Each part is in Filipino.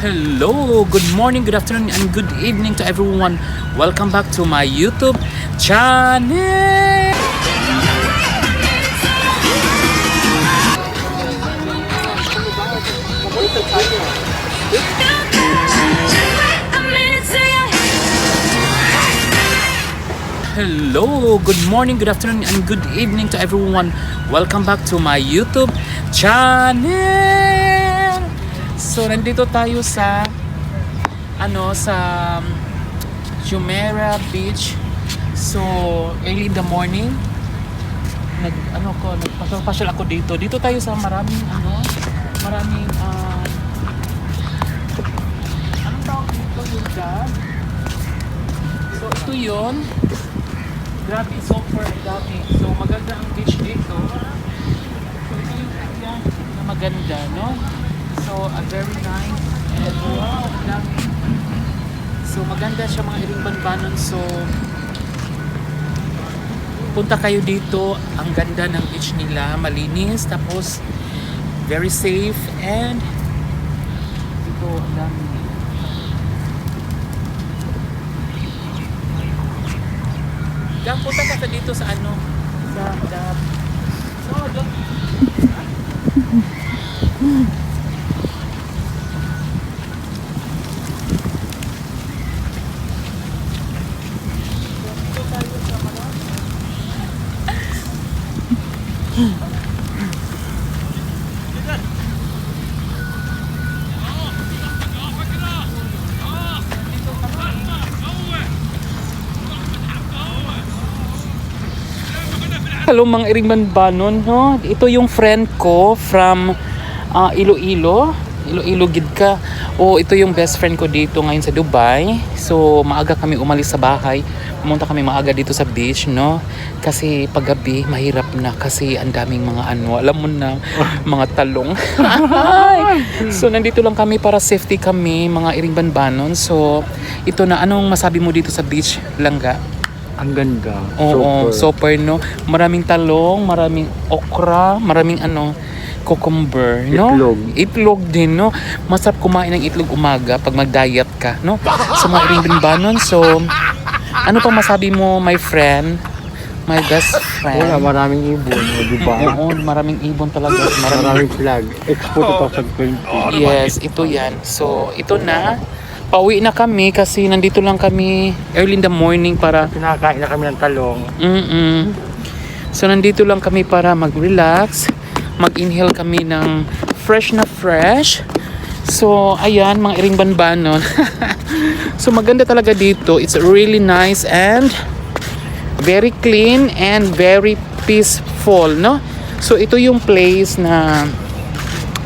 Hello, good morning, good afternoon, and good evening to everyone. Welcome back to my YouTube channel. Hello, good morning, good afternoon, and good evening to everyone. Welcome back to my YouTube channel. So, nandito tayo sa Jumeirah Beach. So, early in the morning, nagpasyal ako dito. Dito tayo sa maraming anong tawag dito yung dam? So, ito yun. Grabe, super dami. So, maganda ang beach dito. So, ito yung area na maganda, no? So, very nice. And wow, ang dami. So, maganda siya mga Iring-Banbanon. So, punta kayo dito. Ang ganda ng beach nila. Malinis. Tapos, very safe. And, dito, ang dami. Punta ka sa dito sa dam. So, dito tayo sa Hello mga Iring-Banbanon, no? Ito yung friend ko from Iloilo gid ka. Ito yung best friend ko dito ngayon sa Dubai. So maaga kami umalis sa bahay. Pumunta kami maaga dito sa beach, no? Kasi paggabi mahirap na kasi ang daming mga alam mo na, mga talong. So nandito lang kami para safety kami, mga Iring-Banbanon. So ito na, anong masabi mo dito sa beach, Langga? Ang ganda. Oo, super, no? Maraming talong, maraming okra, maraming cucumber, no? Itlog din, no? Masarap kumain ng itlog umaga pag mag-diet ka, no? Sa mga Iring-Banbanon. So, ano pa masabi mo, my friend? My best friend? Wala, maraming ibon, di ba? Oo, maraming ibon talaga. Maraming flag. Expo 2020. Yes, ito yan. So, ito na. Pauwi na kami kasi nandito lang kami early in the morning para Pinakain na kami ng talong. So nandito lang kami para mag-relax, mag-inhale kami ng fresh na fresh. So ayan mga Iring-Banbanon. So maganda talaga dito. It's really nice and very clean and very peaceful, no? So ito yung place na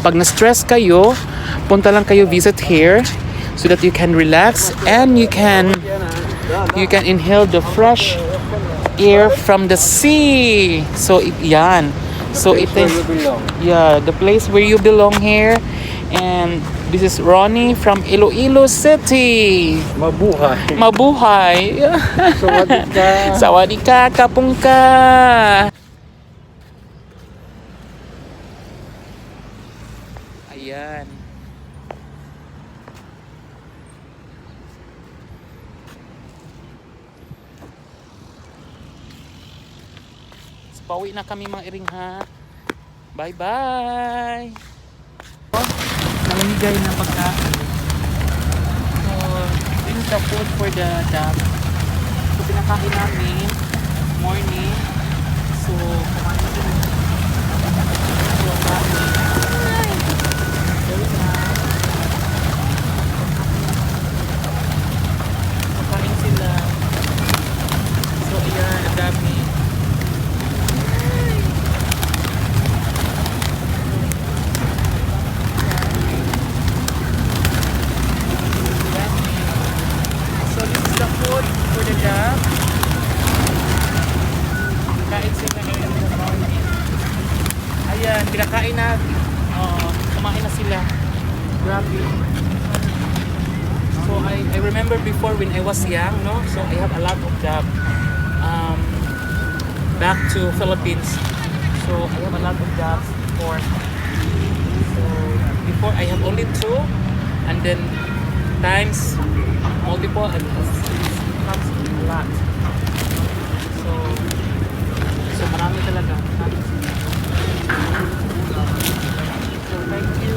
pag na-stress kayo, punta lang kayo visit here. So that you can relax and you can inhale the fresh air from the sea. So yan. So it is the place where you belong here. And this is Ronnie from Iloilo City. Mabuhay. Sawadika. Sawadika, kapungka. Ayan. Pauwi na kami mga Iring, ha. Bye bye. Namimigay na pagkain. So this is the food for the dog. So pinakain namin morning. So kumain na din. So kain. Very nice. Kumain sila. So ayan, ang dami. For the dog. Kain sila ngayon sa morning. Ayan, pinakain na. Kumain na sila. Grabe. So I remember before when I was young, no? So I have a lot of job. Back to Philippines. So I have a lot of jobs before. So before I have only two. And then times multiple and it comes a lot. So marami talaga. So thank you.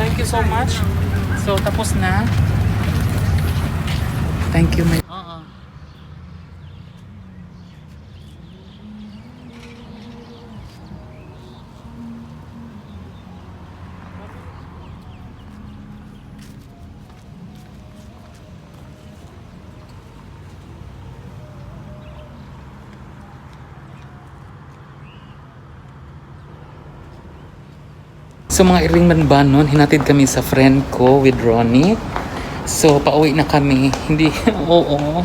Thank you so much. So tapos na. Thank you, my. So mga iring banbanon, hinatid kami sa friend ko with Ronnie. So pauwi na kami. Hindi, oo.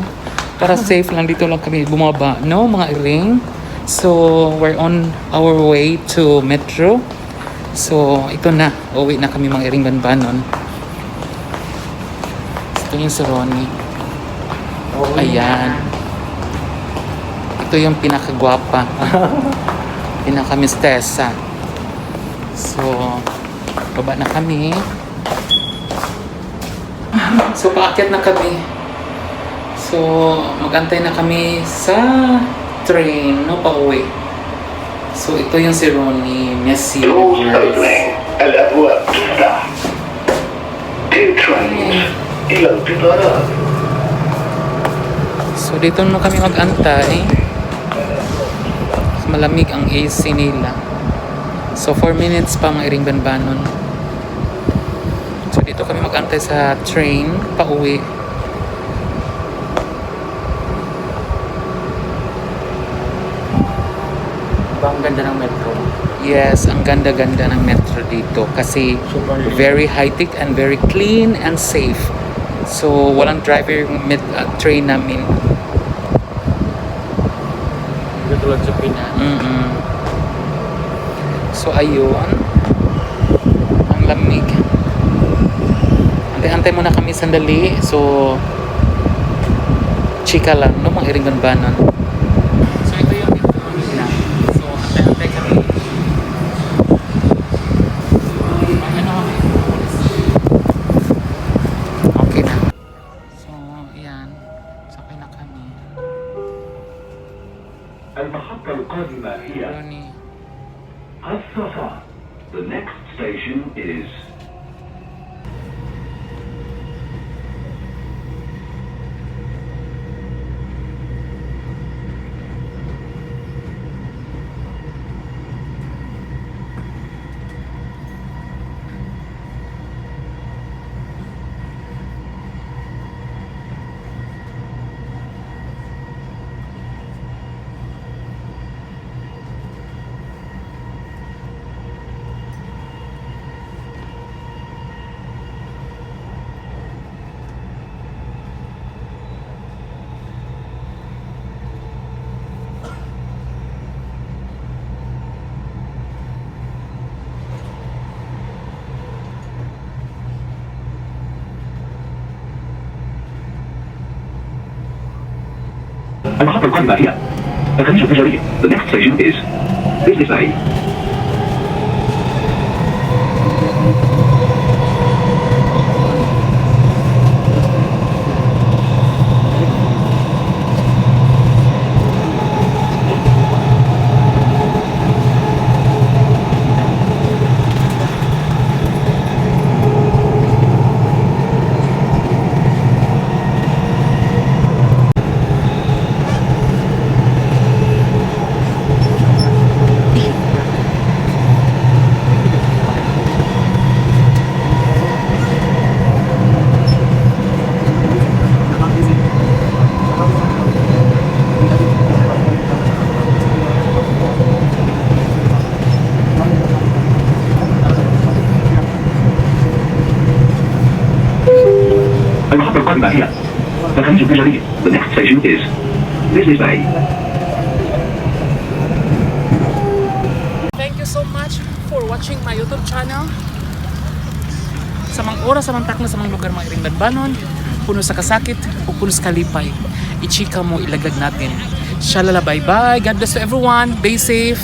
Para safe lang, dito lang kami bumaba, no mga iring. So we're on our way to Metro. So ito na, uuwi na kami mga iring banbanon. Ito yung si Ronnie. Ayan. Ito yung pinakagwapa. Pinaka-mistesa. So, baba na kami. So, paakyat na kami. So, magantay na kami sa train, no, pauwi. So, ito yung si Ronnie, Messi. Doors opening. الأبواب تفتح. Two trains إلى القطارات. So, dito na kami magantay. Malamig ang AC nila. So 4 minutes pa mga iring banbanon. So dito kami mag-antay sa train pauwi. Ang ganda ng metro. Yes, ang ganda-ganda ng metro dito kasi very high-tech and very clean and safe. So walang driver yung train namin. Hindi tulad sa Pinas. So ayun, ang lamig. Antay-antay muna kami sandali. So chika lang, no, mga iring banbanon. So ito yung nila. So antay-antay kami. Okay na. So ayan, sakay na kami. المحطة القادمة هي Ronnie. الصفا. The next station is المحطة القادمة هي الخليج التجاري. The next station is Business Bay. المحطة القادمة هي الخليج التجاري. The next station is Business Bay. Thank you so much for watching my YouTube channel. Sa mga oras, sa mga takna, sa mga lugar, mga iring banbanon, puno sa kasakit o puno sa kalipay, ichika mo, ilaglag natin. Shalala, bye-bye. God bless to everyone. Be safe.